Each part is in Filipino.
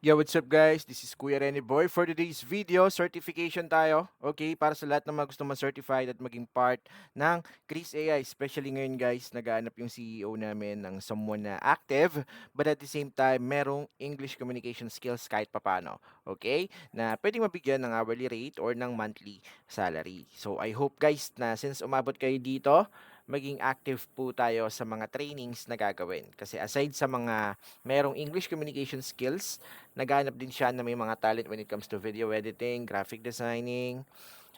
Yo, what's up guys? This is Kuya Rene Boy. For today's video, certification tayo. Okay, para sa lahat ng mga gusto ma-certified at maging part ng Chris AI. Especially ngayon guys, nagaanap yung CEO namin ng someone na active but at the same time, merong English communication skills kahit papano. Okay? Na pwedeng mabigyan ng hourly rate or ng monthly salary. So I hope guys na since umabot kayo dito, maging active po tayo sa mga trainings na gagawin. Kasi aside sa mga merong English communication skills, naghahanap din siya na may mga talent when it comes to video editing, graphic designing,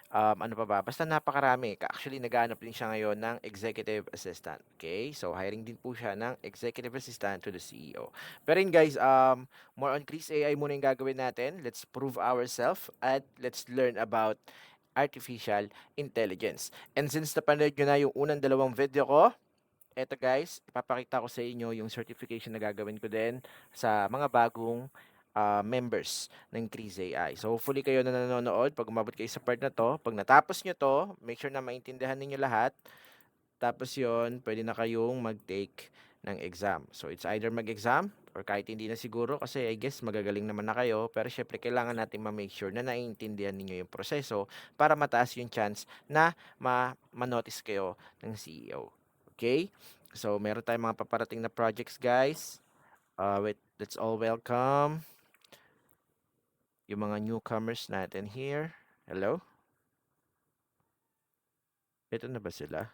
ano pa ba? Basta napakarami. Actually, naghahanap din siya ngayon ng executive assistant. Okay? So, hiring din po siya ng executive assistant to the CEO. Pero yun guys, more on Chris AI muna yung gagawin natin. Let's prove ourselves at let's learn about artificial intelligence. And since napanood nyo na yung unang dalawang video ko, eto guys, ipapakita ko sa inyo yung certification na gagawin ko din sa mga bagong members ng Chris AI. So hopefully kayo na nanonood, pag umabot kayo sa part na to, pag natapos nyo to, make sure na maintindihan ninyo lahat. Tapos yon pwede na kayong mag-take ng exam. So it's either mag-exam or kahit hindi na siguro kasi I guess magagaling naman na kayo. Pero syempre kailangan natin ma-make sure na naiintindihan ninyo yung proseso para mataas yung chance na ma-notice kayo ng CEO. Okay? So meron tayong mga paparating na projects guys. Wait, let's all welcome yung mga newcomers natin here. Hello? Ito na ba sila?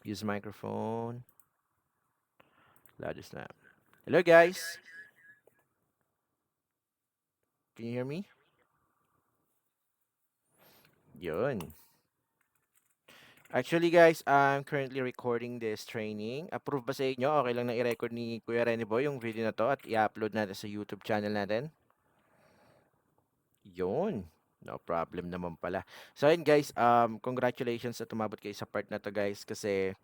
Use microphone. Loud snap. Hello guys. Can you hear me? Yun. Actually guys, I'm currently recording this training. Approve ba sa inyo? Okay lang na i-record ni Kuya Rene Boy yung video na to at i-upload natin sa YouTube channel natin? Yun. No problem naman pala. So ayun guys, congratulations at umabot kayo sa part na to guys kasi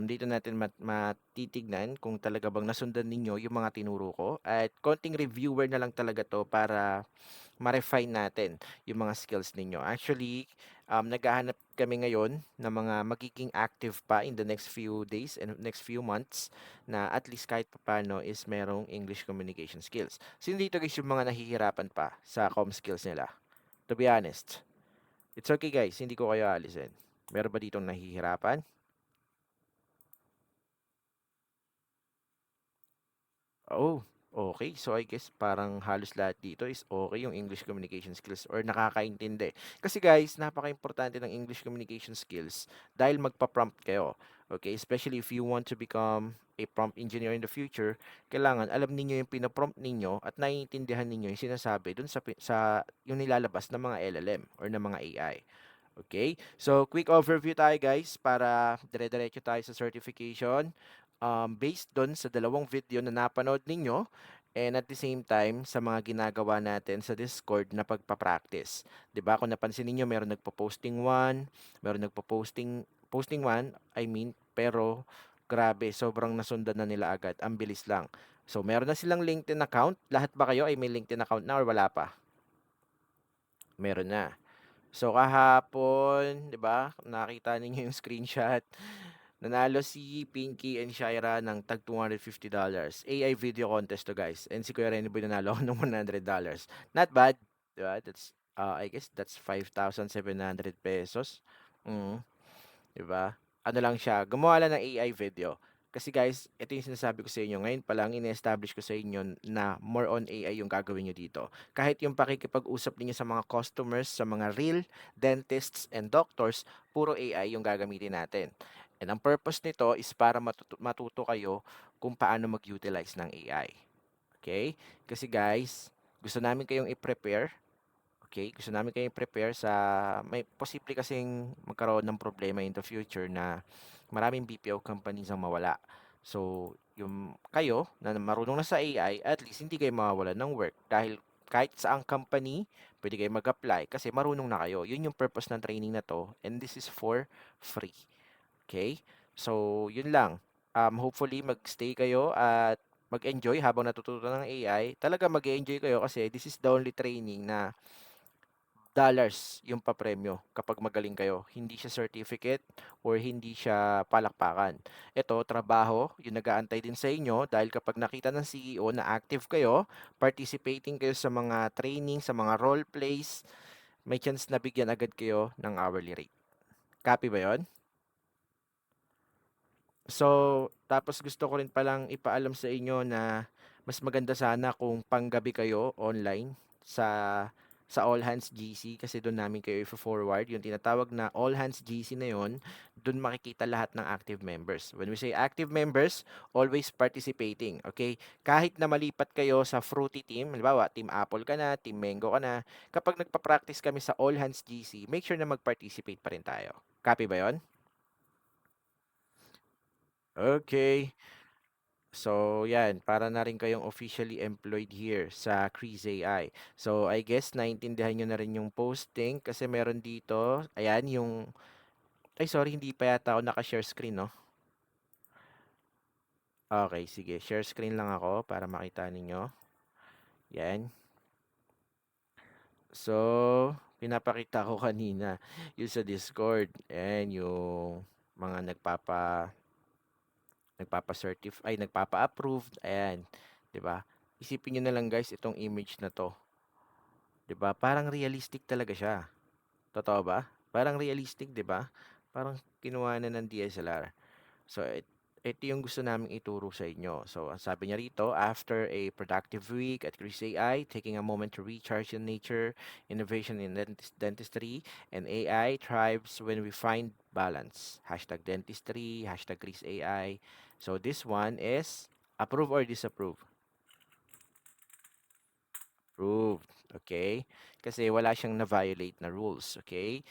dito natin matitignan kung talaga bang nasundan ninyo yung mga tinuro ko at konting reviewer na lang talaga to para ma-refine natin yung mga skills ninyo. Actually, naghahanap kami ngayon ng mga magiging active pa in the next few days and next few months na at least kahit paano is merong English communication skills. Sino dito guys yung mga nahihirapan pa sa com skills nila? To be honest, it's okay guys, hindi ko kayo alisin. Meron ba ditong nahihirapan? Oh, okay. So I guess parang halos lahat dito is okay yung English communication skills or nakakaintindi. Kasi guys, napaka-importante ng English communication skills dahil magpa-prompt kayo. Okay, especially if you want to become a prompt engineer in the future, kailangan alam ninyo yung pina-prompt ninyo at naiintindihan ninyo yung sinasabi dun sa yung nilalabas ng mga LLM or ng mga AI. Okay? So, quick overview tayo guys para dire-diretso tayo sa certification. Based doon sa dalawang video na napanood ninyo and at the same time sa mga ginagawa natin sa Discord na pagpa-practice. 'Di ba? Kung napansin niyo meron nagpo-posting 1, meron posting 1, I mean, pero grabe, sobrang nasundan na nila agad. Ang bilis lang. So, meron na silang LinkedIn account. Lahat ba kayo ay may LinkedIn account na or wala pa? Meron na. So kahapon, 'di ba, nakita ninyo yung screenshot. Nanalo si Pinky and Shaira ng tag $250. AI video contest to guys. And si Kuya Rene Boy nanalo ako ng $100. Not bad, 'di ba? That's I guess that's 5,700 pesos. Mm. 'Di ba? Ano lang siya, gumawa lang ng AI video. Kasi guys, ito yung sinasabi ko sa inyo, ngayon pa lang ini-establish ko sa inyo na more on AI yung gagawin nyo dito. Kahit yung pakikipag-usap niyo sa mga customers, sa mga real dentists and doctors, puro AI yung gagamitin natin. And ang purpose nito is para matuto kayo kung paano mag-utilize ng AI. Okay? Kasi guys, gusto namin kayong i-prepare. Okay, gusto namin kayong prepare sa may posible kasing magkaroon ng problema in the future na maraming BPO companies ang mawala. So, yung kayo na marunong na sa AI, at least hindi kayo mawawalan ng work dahil kahit saang company, pwede kayo mag-apply kasi marunong na kayo. Yun yung purpose ng training na to and this is for free. Okay? So, yun lang. Hopefully, mag-stay kayo at mag-enjoy habang natututo ng AI. Talaga mag-enjoy kayo kasi this is the only training na dollars yung papremyo kapag magaling kayo. Hindi siya certificate or hindi siya palakpakan. Ito, trabaho, yung nag-aantay din sa inyo dahil kapag nakita ng CEO na active kayo, participating kayo sa mga training, sa mga role plays, may chance na bigyan agad kayo ng hourly rate. Copy ba yon? So, tapos gusto ko rin palang ipaalam sa inyo na mas maganda sana kung panggabi kayo online sa All Hands GC kasi doon namin kayo i-forward. Yung tinatawag na All Hands GC na yon, doon makikita lahat ng active members. When we say active members, always participating. Okay? Kahit na malipat kayo sa fruity team, halimbawa, team Apple ka na, team Mango ka na, kapag nagpa-practice kami sa All Hands GC, make sure na mag-participate pa rin tayo. Copy ba yon? Okay. So, yan, para na rin kayong officially employed here sa Crease AI. So, I guess naintindihan nyo na rin yung posting kasi meron dito, ayan, ay sorry, hindi pa yata ako naka-share screen, no? Okay, sige, share screen lang ako para makita ninyo. Yan. So, pinapakita ko kanina yung sa Discord. Ayan, yung mga nagpapa-approve. Ayan, 'di ba? Isipin niyo na lang guys itong image na 'to, 'di ba? Parang realistic talaga siya. Totoo ba? Parang realistic, 'di ba? Parang kinuha na ng DSLR. So, ito yung gusto naming ituro sa inyo. So, ang sabi niya rito, after a productive week at Chris AI, taking a moment to recharge in nature, innovation in dentistry, and AI thrives when we find balance. Hashtag dentistry, hashtag Chris AI. So, this one is approve or disapprove? Approved. Okay? Kasi wala siyang na-violate na rules. Okay?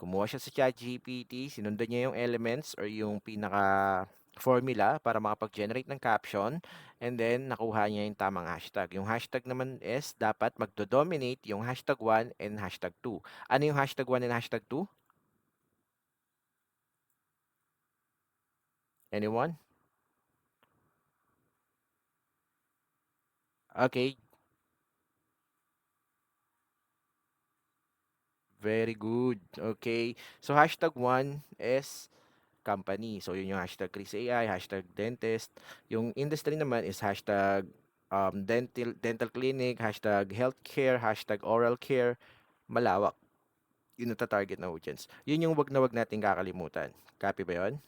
Kumuha siya sa ChatGPT, sinundan niya yung elements or yung pinaka formula para makapag-generate ng caption, and then nakuha niya yung tamang hashtag. Yung hashtag naman is dapat magdo-dominate yung hashtag 1 and hashtag 2. Ano yung hashtag 1 and hashtag 2? Anyone? Okay, very good. Okay. So hashtag 1 is company. So, yun yung hashtag Chris AI, hashtag dentist. Yung industry naman is hashtag dental clinic, hashtag healthcare, hashtag oral care. Malawak. Yun ang target na audience. Yun yung wag na wag nating kakalimutan. Copy ba yun?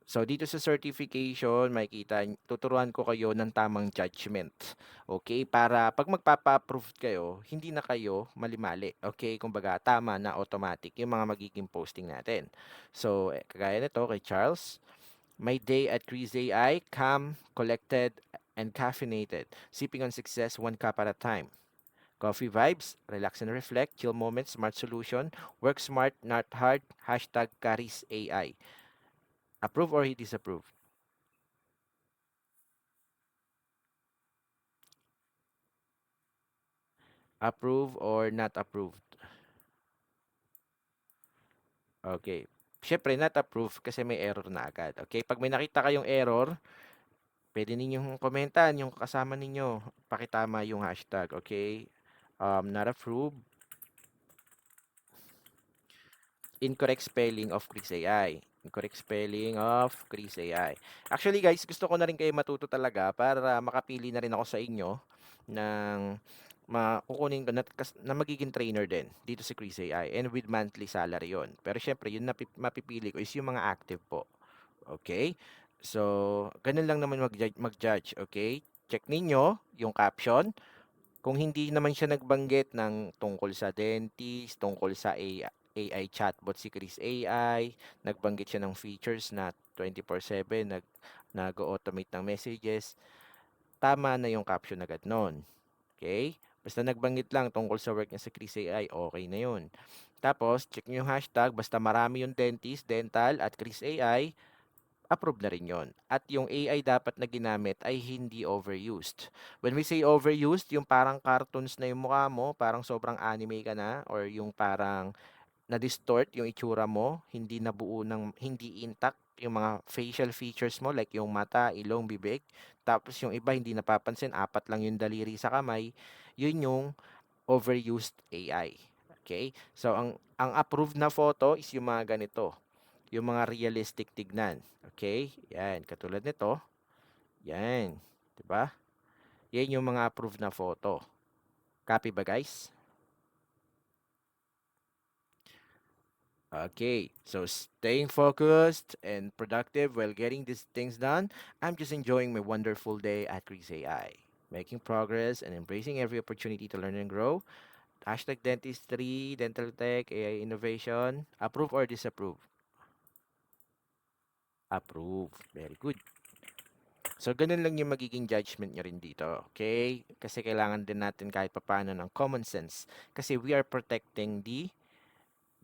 So, dito sa certification, makikita, tuturuan ko kayo ng tamang judgment. Okay? Para pag magpapa-approve kayo, hindi na kayo mali-mali. Okay? Kumbaga, tama na automatic yung mga magiging posting natin. So, kagaya nito kay Charles, my day at Crease AI, calm, collected, and caffeinated. Sipping on success one cup at a time. Coffee vibes, relax and reflect, chill moments, smart solution, work smart, not hard, hashtag Caris AI. Approve or disapprove? Approve or not approved? Okay. Siyempre, not approved kasi may error na agad. Okay? Pag may nakita kayong error, pwede ninyong komentan yung kasama ninyo. Pakitama yung hashtag. Okay? Not approved. Incorrect spelling of Chris AI. Incorrect spelling of Chris AI. Actually guys, gusto ko na rin kayo matuto talaga para makapili na rin ako sa inyo ng kukunin ko na magiging trainer din dito sa Chris AI and with monthly salary yon. Pero syempre, yun na mapipili ko is yung mga active po. Okay? So, ganun lang naman mag-judge. Okay? Check ninyo yung caption, kung hindi naman siya nagbanggit ng tungkol sa dentist, tungkol sa AI chatbot si Chris AI, nagbanggit siya ng features na 24/7 nag-automate ng messages, tama na yung caption agad nun. Okay? Basta nagbanggit lang tungkol sa work niya sa Chris AI, okay na yun. Tapos, check nyo yung hashtag, basta marami yung dentist, dental, at Chris AI, approve na rin yon. At yung AI dapat na ginamit ay hindi overused. When we say overused, yung parang cartoons na yung mukha mo, parang sobrang anime ka na, or yung parang na-distort yung itsura mo, hindi nabuo ng, hindi intact yung mga facial features mo, like yung mata, ilong, bibig. Tapos yung iba hindi napapansin, apat lang yung daliri sa kamay. Yun yung overused AI. Okay? So ang approved na photo is yung mga ganito, yung mga realistic tignan. Okay? Yan, katulad nito. Yan, 'di ba? Yan yung mga approved na photo. Copy ba, guys? Okay, so staying focused and productive while getting these things done. I'm just enjoying my wonderful day at Grease AI, making progress and embracing every opportunity to learn and grow. Hashtag dentistry, dental tech, AI innovation. Approve or disapprove? Approve. Very good. So, ganun lang yung magiging judgment nyo rin dito. Okay? Kasi kailangan din natin kahit papaano ng common sense. Kasi we are protecting the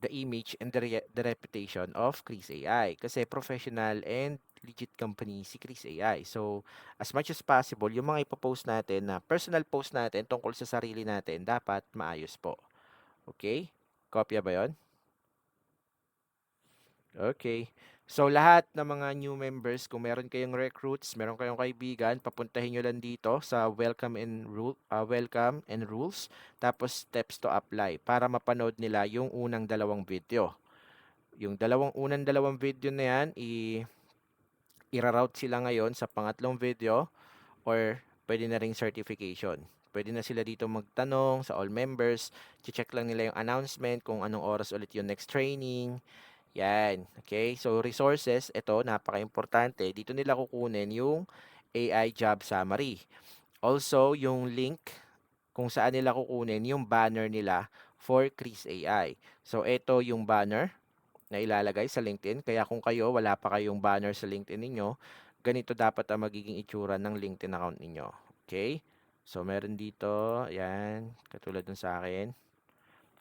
image and the reputation of Chris AI. Kasi professional and legit company si Chris AI. So, as much as possible, yung mga ipopost natin na personal post natin tungkol sa sarili natin, dapat maayos po. Okay? Kopya ba yon? Okay. So lahat ng mga new members, kung meron kayong recruits, meron kayong kaibigan, papuntahin nyo lang dito sa welcome and rules, tapos steps to apply para mapanood nila yung unang dalawang video. Yung unang dalawang video na yan, ira-route sila ngayon sa pangatlong video or pwede na ring certification. Pwede na sila dito magtanong sa all members, check lang nila yung announcement kung anong oras ulit yung next training. Yan, okay? So, resources, ito, napaka-importante. Dito nila kukunin yung AI job summary. Also, yung link kung saan nila kukunin yung banner nila for Chris AI. So, ito yung banner na ilalagay sa LinkedIn. Kaya kung kayo, wala pa kayong banner sa LinkedIn ninyo, ganito dapat ang magiging itsura ng LinkedIn account ninyo. Okay? So, meron dito, ayan, katulad ng sa akin.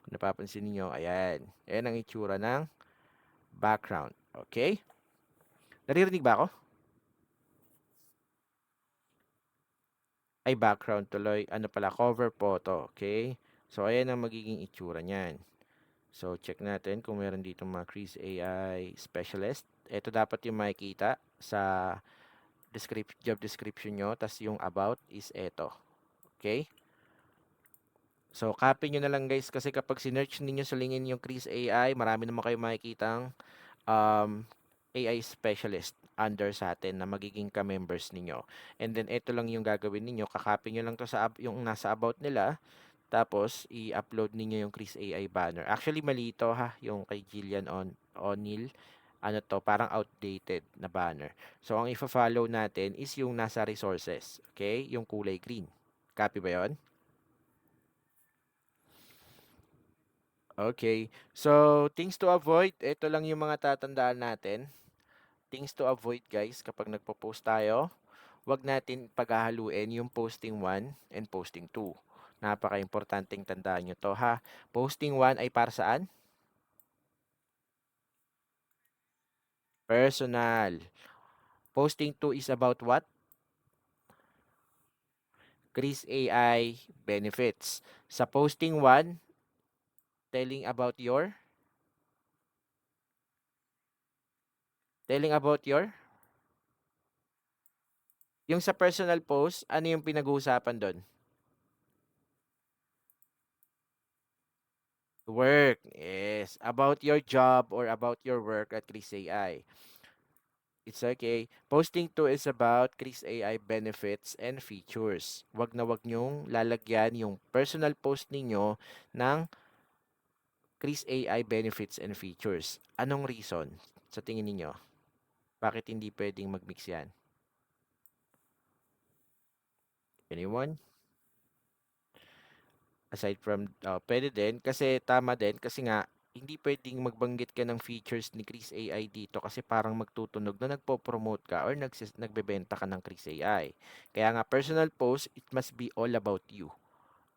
Kung napapansin niyo, ayan. Ayan ang itsura ng background. Okay? Naririnig ba ako? Ay, background tuloy. Ano pala, cover photo. Okay? So, ayan ang magiging itsura niyan. So, check natin kung meron dito mga Chris AI specialist. Ito dapat yung makikita sa job description nyo. Tas yung about is ito. Okay? So, copy nyo na lang guys kasi kapag sinearch ninyo sa LinkedIn yung Chris AI, marami naman kayo makikitang AI specialist under sa atin na magiging ka-members ninyo. And then, ito lang yung gagawin ninyo. Kakopy nyo lang to sa yung nasa about nila. Tapos, i-upload ninyo yung Chris AI banner. Actually, mali ito ha, yung kay Jillian O'Neill. Ano to, parang outdated na banner. So, ang ifa-follow natin is yung nasa resources. Okay? Yung kulay green. Copy ba yon? Okay. So, things to avoid. Ito lang yung mga tatandaan natin. Things to avoid guys kapag nagpo-post tayo. Wag natin paghahaluin yung posting 1 and posting 2. Napaka-importanting tandaan nyo to ha. Posting 1 ay para saan? Personal. Posting 2 is about what? Chris AI benefits. Sa posting 1, telling about your yung sa personal post, ano yung pinag-uusapan doon? Work. Yes. About your job or about your work at Chris AI. It's okay. Posting 2 is about Chris AI benefits and features. Wag na wag nyong lalagyan yung personal post ninyo ng Chris AI benefits and features. Anong reason sa tingin ninyo? Bakit hindi pwedeng mag-mix yan? Anyone? Aside from, pwede din kasi tama din kasi nga hindi pwedeng magbanggit ka ng features ni Chris AI dito kasi parang magtutunog na nagpo-promote ka or nagbebenta ka ng Chris AI. Kaya nga personal post, it must be all about you,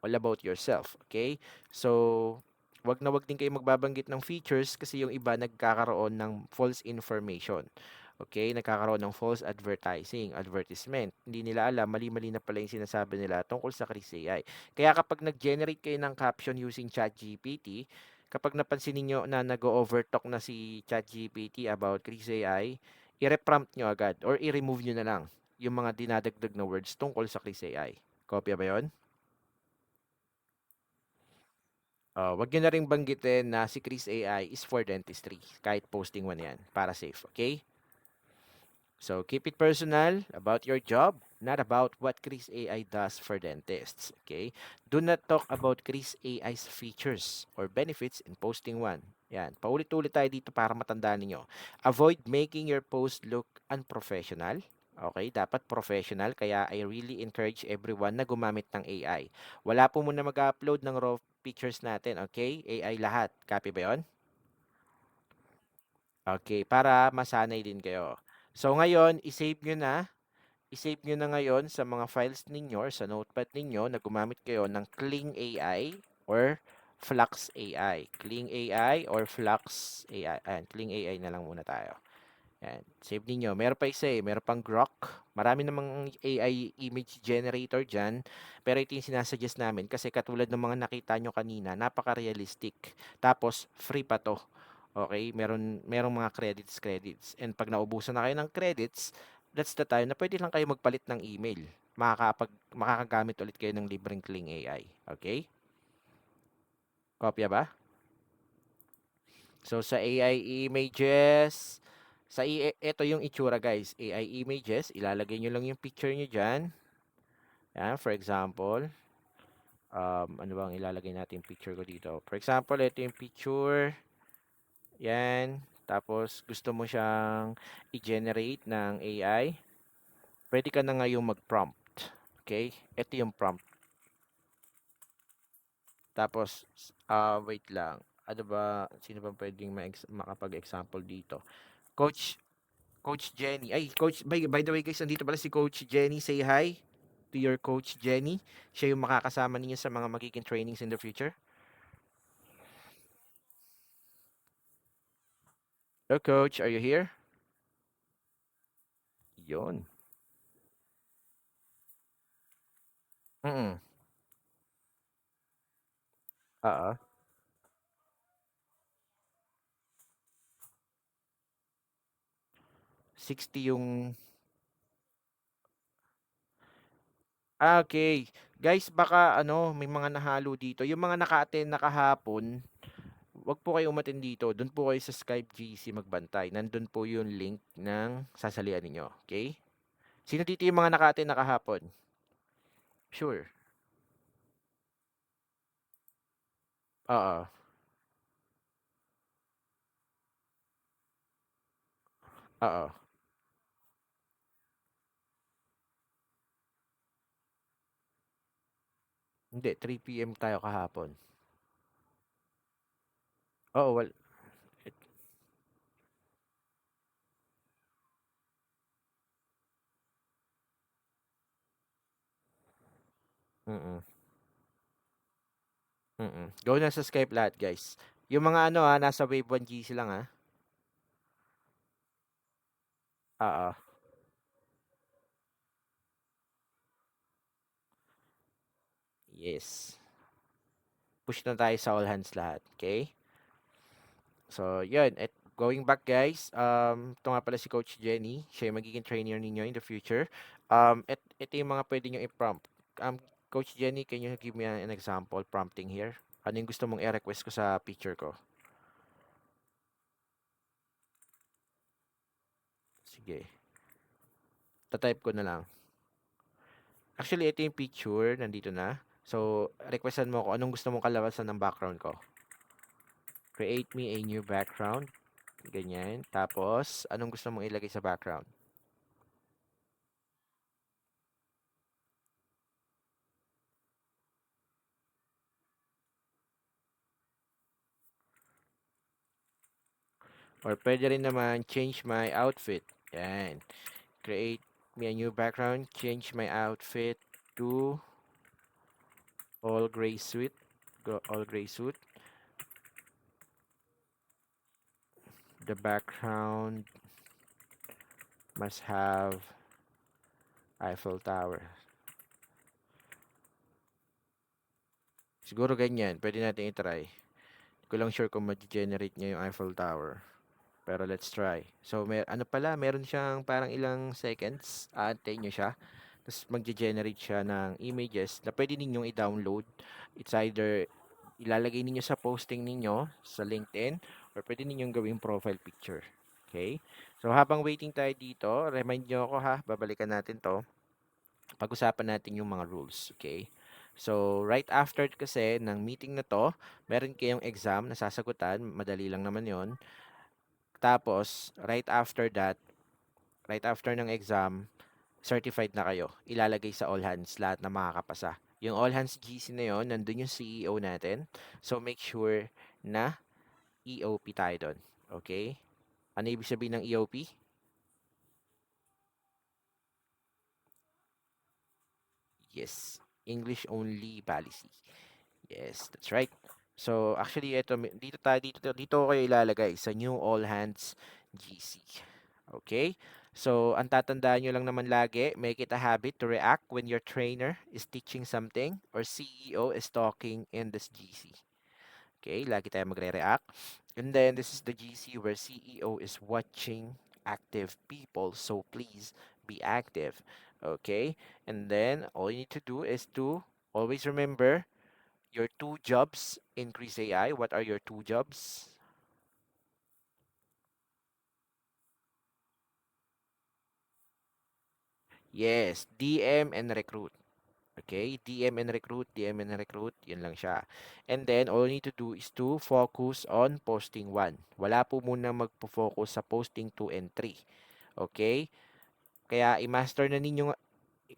all about yourself, okay? So, wag din kayo magbabanggit ng features kasi yung iba nagkakaroon ng false information. Okay, nagkakaroon ng false advertisement. Hindi nila alam, mali-mali na pala yung sinasabi nila tungkol sa Chris AI. Kaya kapag nag-generate kayo ng caption using ChatGPT, kapag napansin niyo na nag-overtalk na si ChatGPT about Chris AI, i-reprompt nyo agad or i-remove nyo na lang yung mga dinadagdag na words tungkol sa Chris AI. Kopya ba yon? Wag niyo na ring banggitin na si Chris AI is for dentistry, kahit posting mo na 'yan para safe, okay? So keep it personal about your job, not about what Chris AI does for dentists, okay? Do not talk about Chris AI's features or benefits in posting one. Yan, paulit-ulit tayo dito para matandaan ninyo. Avoid making your post look unprofessional. Okay, dapat professional, kaya I really encourage everyone na gumamit ng AI. Wala po muna mag-upload ng raw pictures natin, okay? AI lahat. Copy ba 'yon? Okay, para masanay din kayo. So ngayon, i-save nyo na ngayon sa mga files ninyo or sa notepad ninyo na gumamit kayo ng Kling AI or Flux AI. Kling AI or Flux AI. Ayan, Kling AI na lang muna tayo. Ayan, save ninyo. Meron pa isa eh, meron pang Grok. Marami namang AI image generator dyan. Pero ito yung sinasuggest namin kasi katulad ng mga nakita nyo kanina, napaka-realistic. Tapos, free pa to. Okay, merong mga credits. And pag naubusan na kayo ng credits, that's the time na pwede lang kayo magpalit ng email. Makakagamit ulit kayo ng libreng Kling AI. Okay? Kopya ba? So sa AI images, ito yung itsura guys. AI images, ilalagay nyo lang yung picture nyo dyan. Yan, for example, ano bang ilalagay natin yung picture ko dito? For example, ito yung picture. Yan. Tapos gusto mo siyang i-generate ng AI. Pwede ka na ngayong mag-prompt. Okay? Ito yung prompt. Tapos, wait lang. Ano ba, sino ba pwedeng makapag-example dito? Coach Coach Jenny. Ay, by the way guys, nandito pala si Coach Jenny. Say hi to your Coach Jenny. Siya yung makakasama ninyo sa mga magiging trainings in the future. Hello, Coach. Are you here? Yon. Mm. Oo. 60 yung... Okay. Guys, baka ano, may mga nahalo dito. Yung mga naka-attend na kahapon, wag po kayo umattend dito. Doon po kayo sa Skype GC magbantay. Nandun po yung link ng sasalian ninyo. Okay? Sino dito yung mga naka-attend na kahapon? Sure. Oo. Oo. Hindi, 3 PM tayo kahapon. Oo, mm, Go na sa Skype lahat, guys. Yung mga ano nasa Wave 1 GC lang Oo, yes. Push na tayo sa all hands lahat, okay? So, yun. Going back, guys, ito nga pala si Coach Jenny. Siya yung magiging trainer ninyo in the future. Ito yung mga pwede nyo i-prompt. Coach Jenny, can you give me an example prompting here? Ano yung gusto mong i-request ko sa picture ko? Sige. Tatype ko na lang. Actually, ito yung picture. Nandito na. So, requestan mo ko anong gusto mong kalabasan ng background ko. Create me a new background. Ganyan. Tapos, anong gusto mong ilagay sa background? Or pwede rin naman, change my outfit. Yan. Create me a new background. Change my outfit to all gray suit. All gray suit. The background must have Eiffel Tower. Siguro ganyan. Pwede natin i-try. Hindi ko lang sure kung ma-generate niya yung Eiffel Tower. Pero let's try. So, ano pala, meron siyang parang ilang seconds. Aantayin nyo siya. Tapos, magge-generate siya ng images na pwede ninyong i-download. It's either ilalagay ninyo sa posting ninyo sa LinkedIn or pwede ninyong gawing profile picture. Okay? So habang waiting tayo dito, remind nyo ako ha, babalikan natin to. Pag-usapan natin yung mga rules. Okay? So right after kasi ng meeting na to, meron kayong exam na sasagutan, madali lang naman yon. Tapos, right after ng exam, certified na kayo. Ilalagay sa all hands lahat na makakapasa. Yung all hands GC na yon, nandun yung CEO natin. So make sure na EOP tayo doon. Okay? Ano ibig sabihin ng EOP? Yes. English only policy. Yes, that's right. So actually ito dito ko kayo ilalagay sa new all hands GC. Okay? So ang tatandaan nyo lang naman lagi, make it a habit to react when your trainer is teaching something or CEO is talking in this GC. Okay, lagi tayo magre-react. And then this is the GC where CEO is watching active people. So please be active. Okay? And then all you need to do is to always remember your two jobs in Grease AI. What are your two jobs? Yes, DM and recruit. Okay, DM and recruit, DM and recruit, yun lang siya. And then, all you need to do is to focus on posting 1. Wala po muna magpo-focus sa posting 2 and 3. Okay? Kaya i-master na ninyo,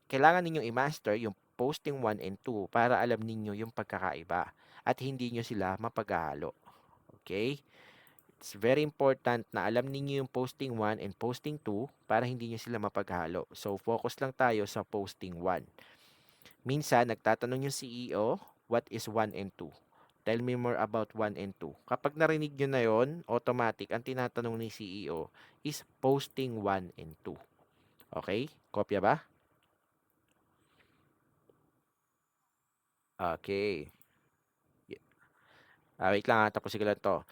kailangan ninyong i-master yung posting 1 and 2 para alam ninyo yung pagkakaiba at hindi nyo sila mapaghahalo. Okay? It's very important na alam ninyo yung posting 1 and posting 2 para hindi nyo sila mapaghalo. So, focus lang tayo sa posting 1. Minsan, nagtatanong yung CEO, what is 1 and 2? Tell me more about 1 and 2. Kapag narinig nyo na yon, automatic, ang tinatanong ni CEO is posting 1 and 2. Okay? Kopya ba? Okay. Wait lang ha, tapusin ko lang to.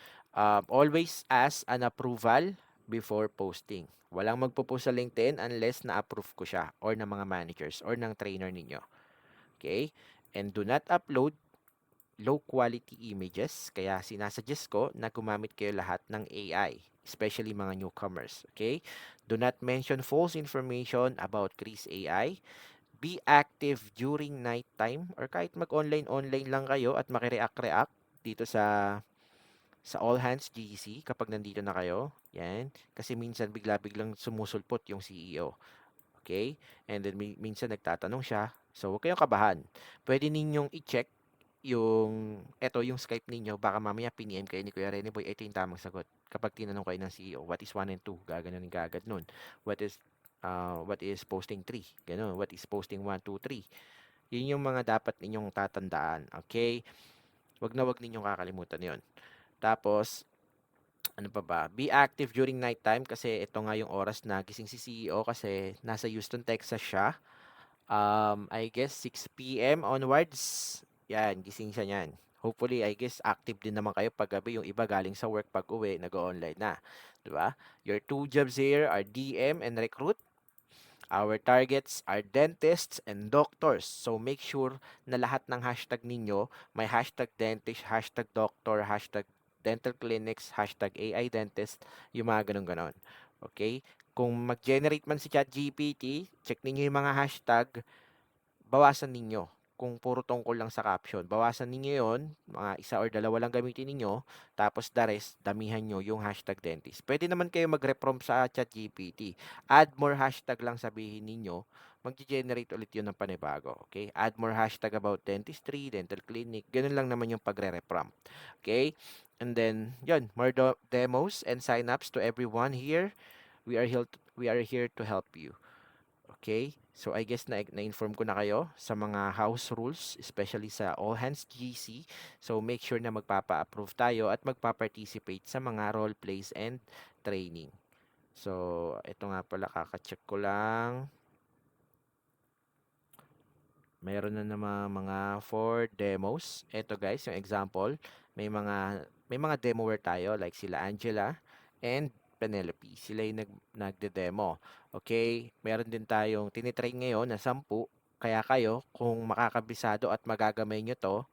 Always ask an approval before posting. Walang magpo-post sa LinkedIn unless na-approve ko siya or ng mga managers or ng trainer ninyo. Okay? And do not upload low quality images. Kaya sinasuggest ko na gumamit kayo lahat ng AI, especially mga newcomers. Okay? Do not mention false information about Chris AI. Be active during night time or kahit mag-online-online lang kayo at makireact-react dito sa all hands GC kapag nandito na kayo. Yan. Kasi minsan bigla-biglang sumusulpot yung CEO. Okay? And then minsan nagtatanong siya. So, huwag kayong kabahan. Pwede ninyong i-check yung Skype ninyo. Baka mamaya piniem kayo ni Kuya Rene Boy. Ito yung tamang sagot. Kapag tinanong kayo ng CEO, what is 1 and 2? Gaganon ka agad nun. What is posting 3? Ganon. What is posting 1, 2, 3? Yun yung mga dapat ninyong tatandaan. Okay? Wag ninyong kakalimutan yon. Tapos, ano pa ba? Be active during night time kasi ito nga yung oras na gising si CEO kasi nasa Houston, Texas siya. I guess 6 p.m. onwards. Yan, gising siya niyan. Hopefully, I guess active din naman kayo pag gabi. Yung iba galing sa work pag uwi, nag-online na. Diba? Your two jobs here are DM and recruit. Our targets are dentists and doctors. So make sure na lahat ng hashtag ninyo may hashtag dentist, hashtag doctor, hashtag dental clinics, hashtag AI dentist, yung mga ganun-ganon. Okay? Kung mag-generate man si ChatGPT, check ninyo yung mga hashtag, bawasan ninyo. Kung puro tungkol lang sa caption, bawasan ninyo yon, mga isa or dalawa lang gamitin ninyo, tapos the rest, damihan nyo yung hashtag dentist. Pwede naman kayo mag-reprompt sa ChatGPT. Add more hashtag lang sabihin ninyo, mag-generate ulit yun ng panibago. Okay? Add more hashtag about dentistry, dental clinic, ganun lang naman yung pagre-reprompt. Okay? And then, yun, more demos and sign-ups to everyone here. We are here to help you. Okay? So I guess na-inform ko na kayo sa mga house rules, especially sa All Hands GC. So make sure na magpapa-approve tayo at magpa-participate sa mga role plays and training. So ito nga pala, kaka-check ko lang. Meron na naman mga 4 demos. Ito guys, yung example, may mga demoer tayo like sila Angela and Penelope. Sila yung nagde-demo. Okay? Meron din tayong tinitrain ngayon na 10. Kaya kayo, kung makakabisado at magagamay nyo to,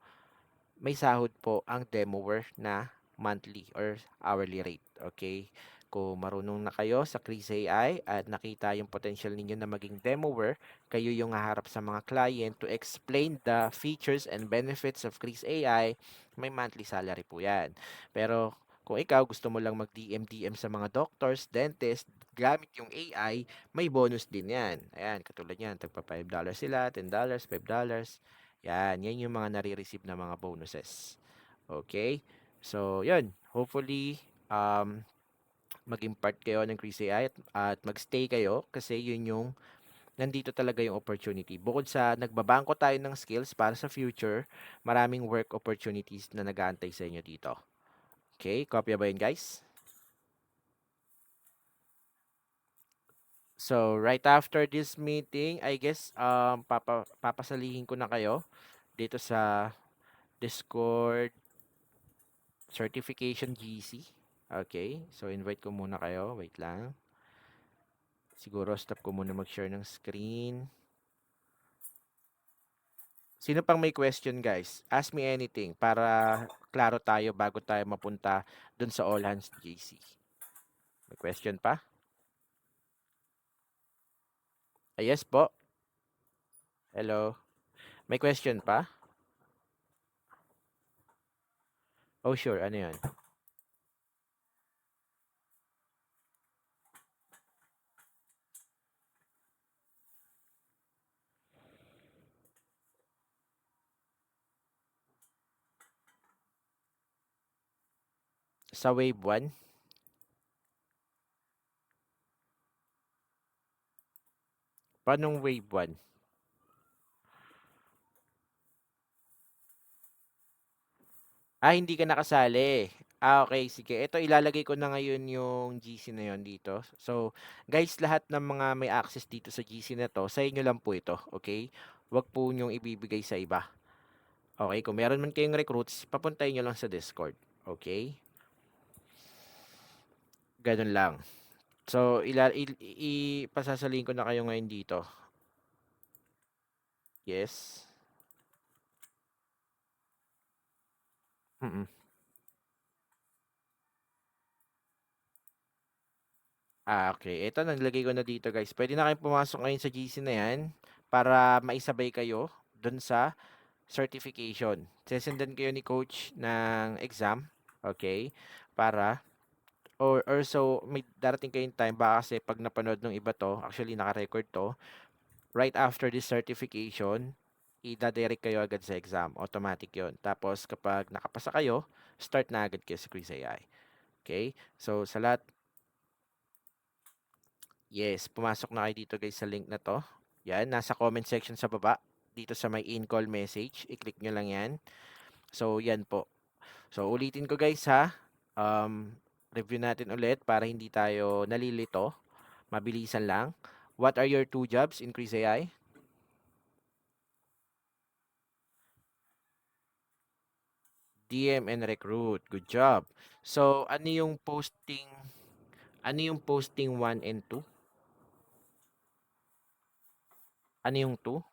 may sahod po ang demower na monthly or hourly rate. Okay? Kung marunong na kayo sa Chris AI at nakita yung potential ninyo na maging demower, kayo yung haharap sa mga client to explain the features and benefits of Chris AI, may monthly salary po yan. Pero kung ikaw gusto mo lang mag-DM sa mga doctors, dentist, gamit yung AI, may bonus din yan. Ayan, katulad yan, tagpa $5 sila, $10, $5. Yan yung mga nare-receive na mga bonuses. Okay? So, yun. Hopefully, maging part kayo ng Chris AI at magstay kayo kasi yun yung nandito talaga yung opportunity. Bukod sa nagbabangko tayo ng skills para sa future, maraming work opportunities na nag-aantay sa inyo dito. Okay? Kopya ba yun, guys? So, right after this meeting, I guess, papasalihin ko na kayo dito sa Discord certification GC. Okay, so invite ko muna kayo. Wait lang. Siguro stop ko muna mag-share ng screen. Sino pang may question, guys? Ask me anything para klaro tayo bago tayo mapunta dun sa All Hands GC. May question pa? Yes po. Hello. May question pa? Oh, sure. Ano yan? Sa wave 1? Paanong wave 1? Hindi ka nakasali. Okay, sige. Ito ilalagay ko na ngayon yung GC na yon dito. So, guys, lahat ng mga may access dito sa GC na to, sa inyo lang po ito, okay? Huwag po nyong ibibigay sa iba. Okay, kung meron man kayong recruits, papuntahin nyo lang sa Discord. Okay? Ganun lang. So, ipasasaliin ko na kayo ngayon dito. Yes. Mm. Okay. Ito, naglagay ko na dito, guys. Pwede na kayong pumasok ngayon sa GC na yan para maisabay kayo dun sa certification. Sesendan kayo ni coach ng exam, okay? Para or so may darating kayong time baka kasi pag napanood ng iba to, actually naka-record to, right after this certification, ida-direct kayo agad sa exam. Automatic 'yon. Tapos kapag nakapasa kayo, start na agad kayo sa Quiz AI. Okay? So sa lahat, yes, pumasok na kayo dito guys sa link na to. Yan, nasa comment section sa baba. Dito sa may in-call message, i-click nyo lang yan. So, yan po. So, ulitin ko guys ha. Review natin ulit para hindi tayo nalilito. Mabilisan lang. What are your two jobs in Chris AI? DM and recruit. Good job. So, ano yung posting 1 and 2? Ano yung 2?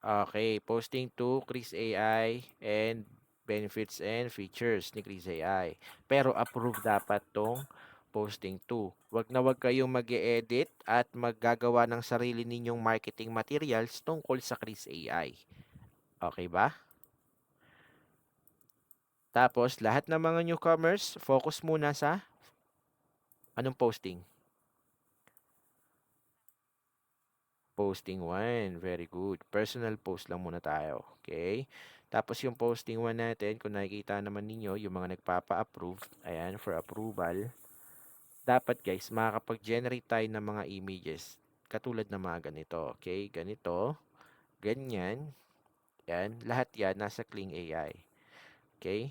Okay, posting 2, Chris AI, and benefits and features ni Chris AI. Pero approve dapat tong posting 2. Wag na wag kayong mag-edit at maggagawa ng sarili ninyong marketing materials tungkol sa Chris AI. Okay ba? Tapos, lahat ng mga newcomers, focus muna sa anong posting? Posting 1. Very good. Personal post lang muna tayo. Okay? Tapos yung posting 1 natin, kung nakikita naman ninyo, yung mga nagpapa-approve, ayan, for approval, dapat guys, makakapag-generate tayo ng mga images. Katulad ng mga ganito. Okay? Ganito, ganyan, yan. Lahat yan, nasa Kling AI. Okay?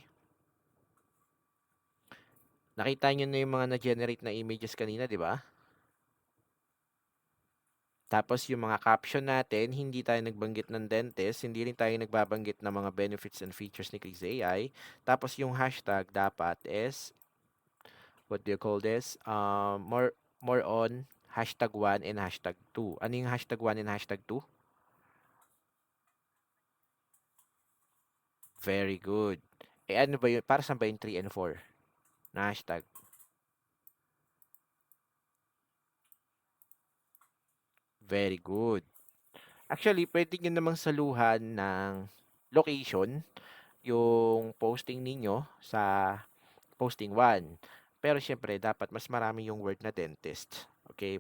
Nakita nyo na yung mga na-generate na images kanina, di ba? Tapos yung mga caption natin, hindi tayo nagbanggit ng dentist, hindi rin tayo nagbabanggit ng mga benefits and features ni Clicks AI. Tapos yung hashtag dapat is, what do you call this? More on hashtag 1 and hashtag 2. Ano yung hashtag 1 and hashtag 2? Very good. Eh, ano ba yun? Para saan ba yung 3 and 4 na hashtag? Very good. Actually, pwede nyo namang saluhan ng location yung posting ninyo sa posting 1. Pero syempre, dapat mas marami yung word na dentist. Okay?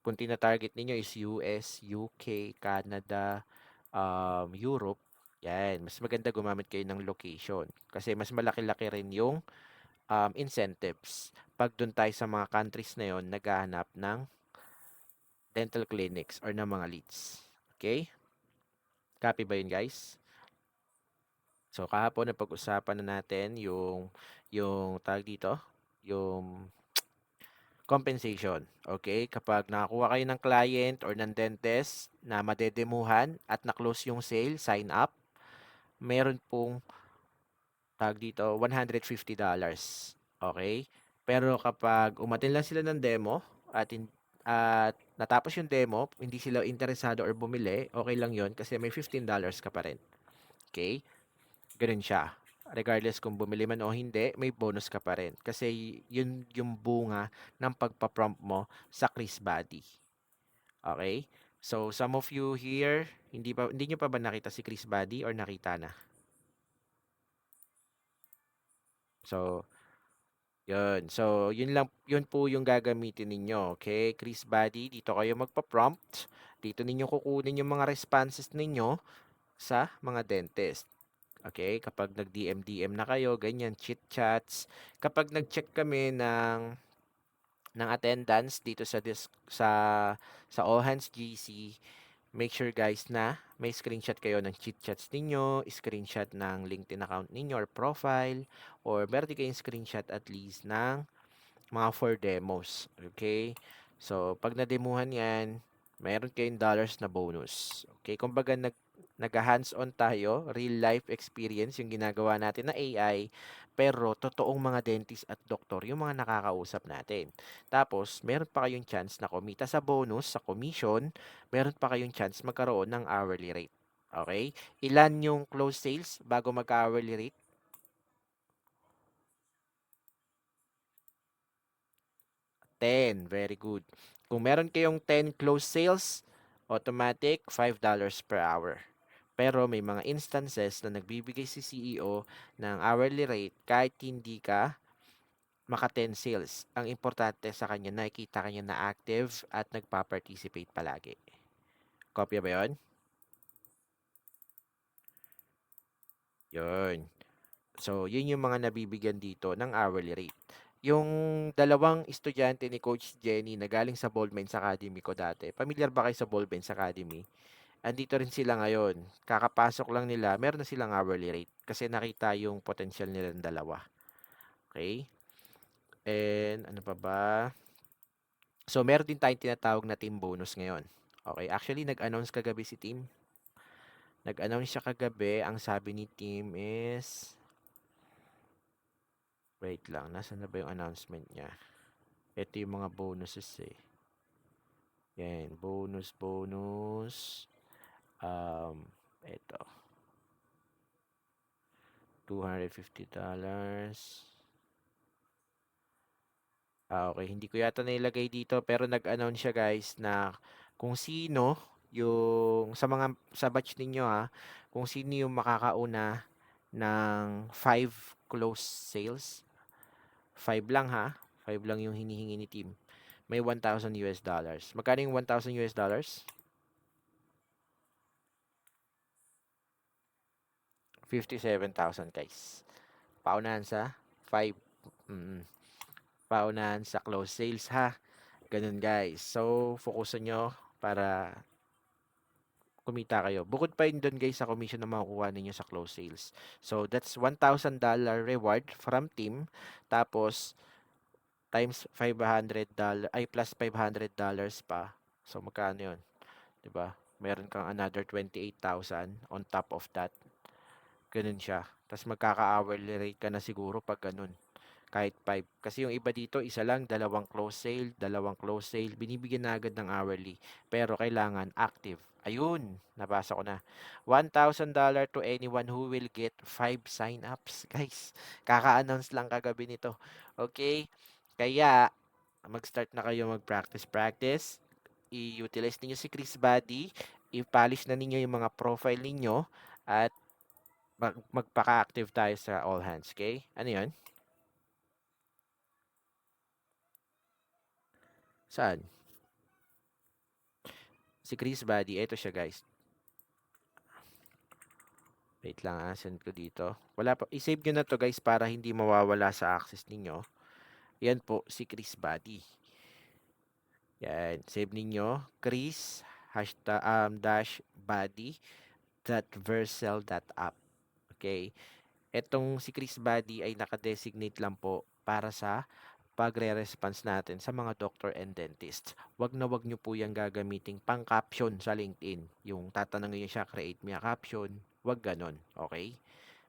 Kung tina-target ninyo is US, UK, Canada, Europe, yan. Mas maganda gumamit kayo ng location. Kasi mas malaki-laki rin yung incentives pag doon tayo sa mga countries na yon naghahanap ng dental clinics or ng mga leads. Okay? Copy ba yun, guys? So, kahapon na pag-usapan na natin yung tag dito, yung compensation. Okay? Kapag nakakuha kayo ng client or ng dentist na madedemuhan at na-close yung sale, sign up, meron pong tag dito, $150. Okay? Pero kapag umattend lang sila ng demo at natapos yung demo, hindi sila interesado or bumili, okay lang yon kasi may $15 ka pa rin. Okay? Ganun siya. Regardless kung bumili man o hindi, may bonus ka pa rin. Kasi yun yung bunga ng pagpa-prompt mo sa Chris Body. Okay? So, some of you here, hindi nyo pa ba nakita si Chris Body or nakita na? So, yun. So, yun po yung gagamitin ninyo. Okay? Chris Body, dito kayo magpa-prompt. Dito ninyo kukunin yung mga responses ninyo sa mga dentist. Okay? Kapag nag-DM-DM na kayo, ganyan, chit-chats. Kapag nag-check kami ng attendance dito sa All Hands GC, make sure guys na may screenshot kayo ng chit-chats ninyo, screenshot ng LinkedIn account ninyo or profile, or meron din kayong screenshot at least ng mga for demos. Okay? So, pag nademuhan yan, meron kayong dollars na bonus. Okay? Kumbaga, nag-hands-on tayo, real life experience yung ginagawa natin na AI, pero totoong mga dentist at doktor yung mga nakakausap natin. Tapos, meron pa kayong chance na kumita sa bonus, sa commission, meron pa kayong chance magkaroon ng hourly rate. Okay? Ilan yung close sales bago mag-hourly rate? 10. Very good. Kung meron kayong 10 close sales, automatic $5 per hour. Pero may mga instances na nagbibigay si CEO ng hourly rate kahit hindi ka maka 10 sales. Ang importante sa kanya, nakikita kanya na active at nagpa-participate palagi. Kopya ba yun? Yun. So, yun yung mga nabibigyan dito ng hourly rate. Yung dalawang estudyante ni Coach Jenny na galing sa Boldmines Academy ko dati. Familiar ba kayo sa Boldmines Academy? Andito rin sila ngayon. Kakapasok lang nila, meron na silang hourly rate kasi nakita yung potential nila ng dalawa. Okay? And ano pa ba? So, meron din tayong tinatawag na team bonus ngayon. Okay, actually nag-announce kagabi si team. Nag-announce siya kagabi. Ang sabi ni team is wait lang, nasaan na ba yung announcement niya? Ito yung mga bonuses eh. Yan, bonus. Ito, $250. Okay, hindi ko yata nailagay dito pero nag-announce siya guys na kung sino yung sa batch ninyo kung sino yung makakauna ng 5 close sales. 5 lang 5 lang yung hinihingi ni team. May $1,000. Magkano yung $1,000? 57,000 guys. Paunahan sa 5. Mm, paunahan sa close sales Ganun guys. So, fokusan nyo para kumita kayo. Bukod pa yun doon guys sa commission na makukuha ninyo sa close sales. So, that's $1,000 reward from team. Tapos, times $500 ay plus $500 pa. So, magkano yun? 'Di ba? Meron kang another 28,000 on top of that. Ganun siya. Tapos magkaka-hourly rate ka na siguro pag ganun. kahit 5. Kasi yung iba dito, isa lang, dalawang close sale, binibigyan na agad ng hourly. Pero kailangan active. Ayun, nabasa ko na. $1,000 to anyone who will get 5 sign-ups. Guys, kaka-announce lang kagabi nito. Okay? Kaya, mag-start na kayo mag-practice. I-utilize ninyo si Chris Buddy. I-polish na ninyo yung mga profile ninyo. At magpaka-active tayo sa all hands. Okay? Ano yun? Saan? Si Chris Buddy, eto siya guys. Wait lang send ko dito. Wala pa, i-save nyo na to guys para hindi mawawala sa access ninyo. Yan po, si Chris Buddy. Yan, save ninyo. Chris, hashtag, dash buddy, .vercel.app. Okay. Etong si Chris Buddy ay nakadesignate lang po para sa pagre-response natin sa mga doctor and dentist. Wag na wag nyo po yung gagamiting pang-caption sa LinkedIn. Yung tatanungin nyo siya, create me a caption. Wag ganon, okay?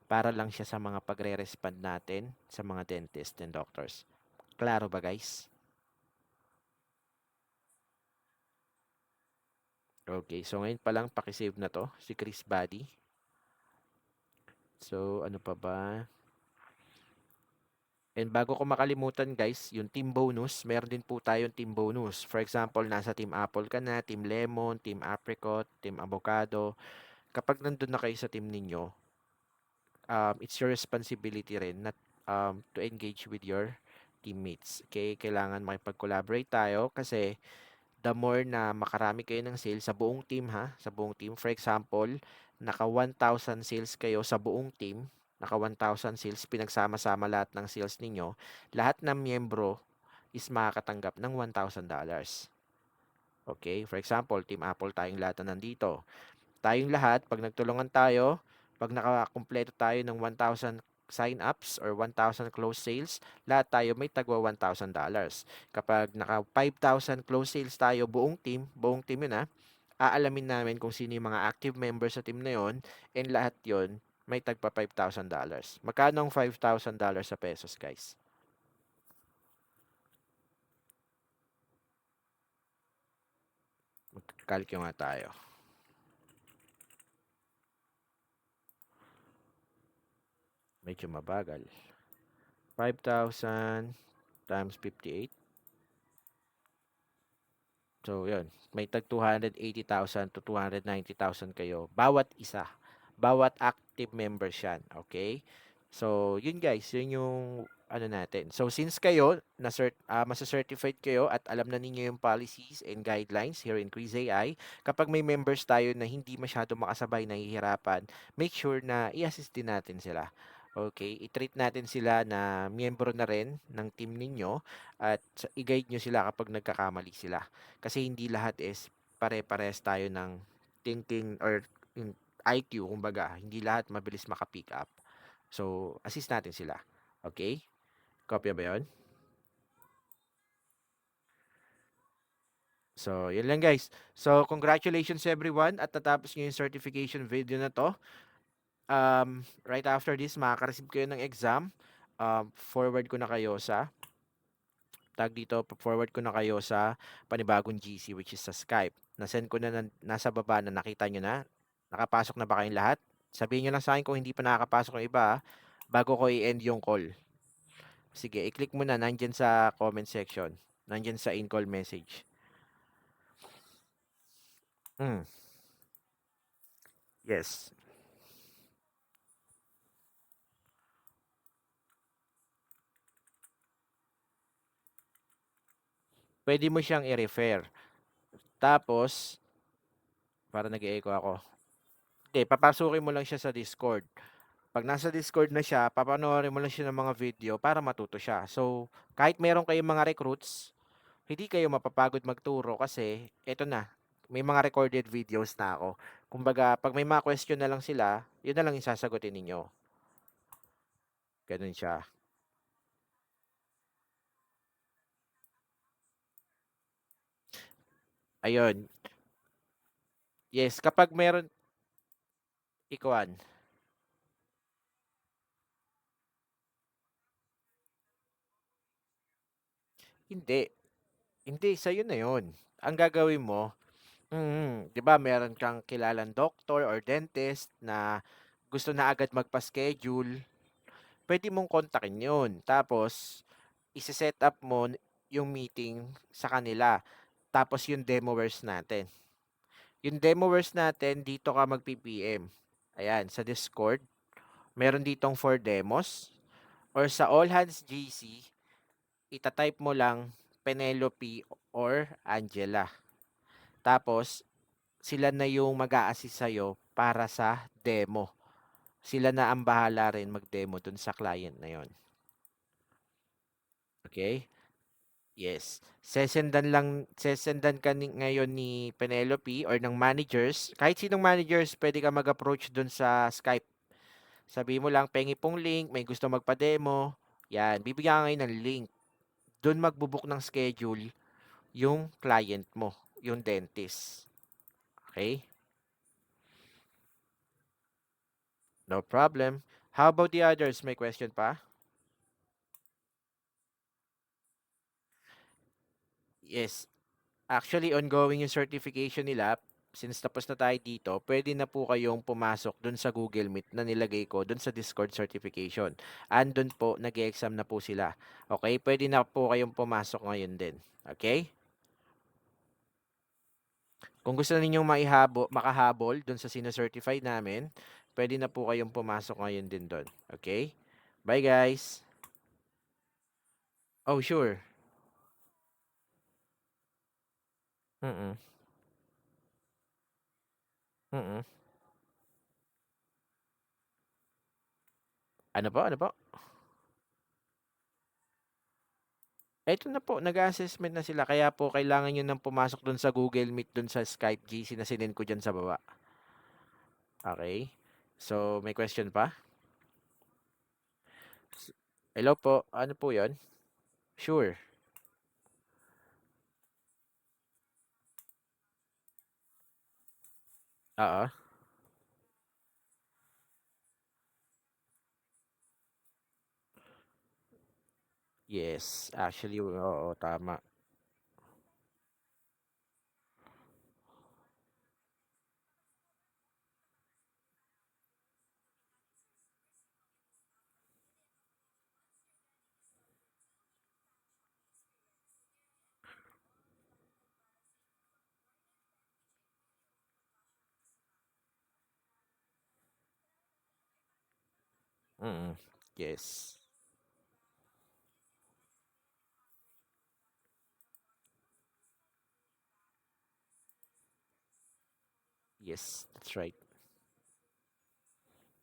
Para lang siya sa mga pagre-respond natin sa mga dentist and doctors. Klaro ba guys? Okay, so ngayon pa lang pakisave na to, si Chris Buddy. So, ano pa ba? And bago ko makalimutan guys, yung team bonus, meron din po tayong team bonus. For example, nasa team apple ka na, team lemon, team apricot, team avocado. Kapag nandun na kayo sa team ninyo, it's your responsibility rin not, to engage with your teammates. Okay? Kailangan makipag-collaborate tayo kasi the more na makarami kayo ng sales sa buong team sa buong team. For example, naka 1,000 sales kayo sa buong team, naka 1,000 sales, pinagsama-sama lahat ng sales ninyo, lahat ng miyembro is makakatanggap ng $1,000. Okay? For example, Team Apple tayong lahat na nandito. Tayong lahat, pag nagtulungan tayo, pag nakakumpleto tayo ng 1,000 sign-ups or 1,000 close sales, lahat tayo may tagwa $1,000. Kapag naka 5,000 close sales tayo, buong team yun aalamin namin kung sino yung mga active members sa team na yun, and lahat yun may tagpa $5,000. Magkano ang $5,000 sa pesos, guys? Magkalkyo nga tayo. Medyo mabagal. 5,000 times 58. So, yun. May tag 280,000 to 290,000 kayo. Bawat isa. Bawat active members yan. Okay? So, yun guys. Yun yung ano natin. So, since kayo, masa-certified kayo at alam na ninyo yung policies and guidelines here in Quiz AI, kapag may members tayo na hindi masyado makasabay, nahihirapan, make sure na i-assist din natin sila. Okay? I-treat natin sila na miyembro na rin ng team ninyo at i-guide nyo sila kapag nagkakamali sila. Kasi hindi lahat is pare-pares tayo ng thinking or IQ, kumbaga. Hindi lahat mabilis maka-pick up. So, assist natin sila. Okay? Kopya ba yun? So, yun lang guys. So, congratulations everyone at natapos nyo yung certification video na to. Right after this, makaka-receive kayo ng exam. Forward ko na kayo sa forward ko na kayo sa panibagong GC which is sa Skype. Nasend ko na, nasa baba na nakita nyo na. Nakapasok na ba kayong lahat? Sabihin nyo lang sa akin kung hindi pa nakakapasok yung iba bago ko i-end yung call. Sige, i-click mo na nandyan sa comment section. Nandyan sa in-call message. Yes. Pwede mo siyang i-refer. Tapos, para nag-echo ako. Hindi, papasukin mo lang siya sa Discord. Pag nasa Discord na siya, papanoorin mo lang siya ng mga video para matuto siya. So, kahit meron kayong mga recruits, hindi kayo mapapagod magturo kasi eto na, may mga recorded videos na ako. Kumbaga, pag may mga question na lang sila, yun na lang yung sasagutin ninyo. Ganun siya. Ayun. Yes, kapag meron, ikuan. Hindi, hindi sa'yo na 'yun. Ang gagawin mo 'di ba meron kang kilalang doktor or dentist na gusto na agad magpa-schedule, puwede mong kontakin 'yun. Tapos ise-set up mo yung meeting sa kanila, tapos yung Demoverse natin. Yung Demoverse natin dito ka magpi-PM, ayan sa Discord, meron ditong for demos or sa All Hands GC ita-type mo lang Penelope or Angela. Tapos sila na yung mag-a-assist sa'yo para sa demo. Sila na ang bahala rin mag-demo dun sa client na yon. Okay? Yes. Sesendan ka ngayon ni Penelope or ng managers. Kahit sinong managers, pwede ka mag-approach dun sa Skype. Sabi mo lang, pengi pong link, may gusto magpa-demo. Yan, bibigyan ka ngayon ng link. Dun magbubook ng schedule yung client mo, yung dentist. Okay? No problem. How about the others? May question pa? Yes. Actually, ongoing yung certification nila. Since tapos na tayo dito, pwede na po kayong pumasok dun sa Google Meet na nilagay ko dun sa Discord certification. Andun po, nag-exam na po sila. Okay? Pwede na po kayong pumasok ngayon din. Okay? Kung gusto ninyong makahabol dun sa sinacertify namin, pwede na po kayong pumasok ngayon din dun. Okay? Bye guys! Oh, sure. Mm. Mm. Ano po? Ano po? Eto na po, nag-a-assessment na sila kaya po kailangan niyo ng pumasok dun sa Google Meet dun sa Skype GC na sinend ko diyan sa baba. Okay? So, may question pa? Hello po, ano po 'yon? Sure. Oo. Yes, actually, oo, tama. Mm. Yes. Yes, that's right.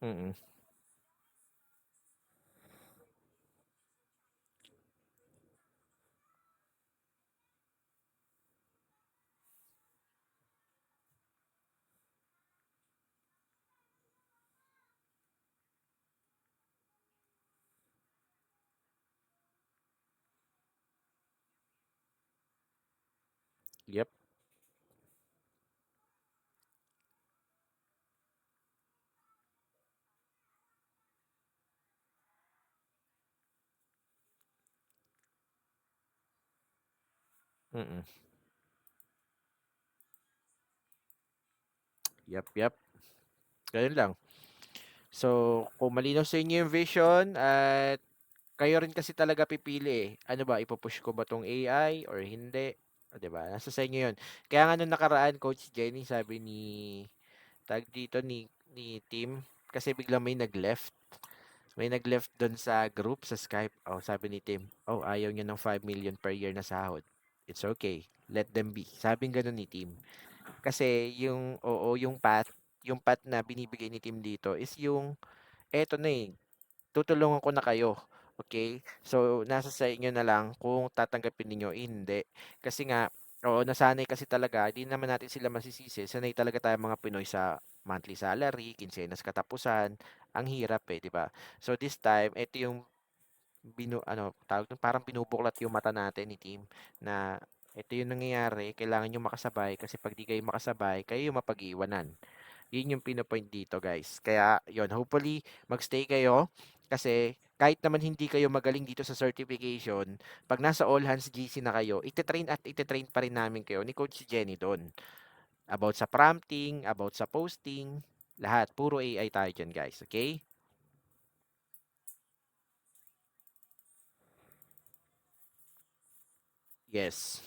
Mm. Yep. Mm. Yep, yep. Gano'n lang. So, kung malinaw sa inyo yung vision at kayo rin kasi talaga pipili, eh. Ano ba, ipu-push ko ba 'tong AI or hindi, oh, 'di ba? Nasa sa inyo 'yun. Kaya nga nung nakaraan, Coach Jenny, sabi tawag dito, ni Tim, kasi biglang may nag-left dun sa group sa Skype. Oh, sabi ni Tim, "Oh, ayaw niya ng 5 million per year na sahod. It's okay, let them be." Sabing gano'n ni Tim. Kasi yung path na binibigay ni Tim dito is yung eto na, eh, tutulungan ko na kayo, okay. So, nasa sa inyo na lang kung tatanggapin ninyo, hindi. Kasi nga, oo, nasanay kasi talaga, di naman natin sila masisisi, sanay talaga tayong mga Pinoy sa monthly salary, kinsenas katapusan, ang hirap, eh, 'di ba? So, this time, eto yung ano, tawag dun, parang binubuklat yung mata natin ni team na ito yung nangyayari, kailangan niyo makasabay kasi 'pag di kayo makasabay, kayo yung mapag-iiwanan. Yun yung pino-point dito, guys. Kaya yun, hopefully mag-stay kayo kasi kahit naman hindi kayo magaling dito sa certification, 'pag nasa all hands GC na kayo, ite-train pa rin namin kayo ni Coach Jenny do'n. About sa prompting, about sa posting, lahat puro AI tayo diyan guys, okay? Yes.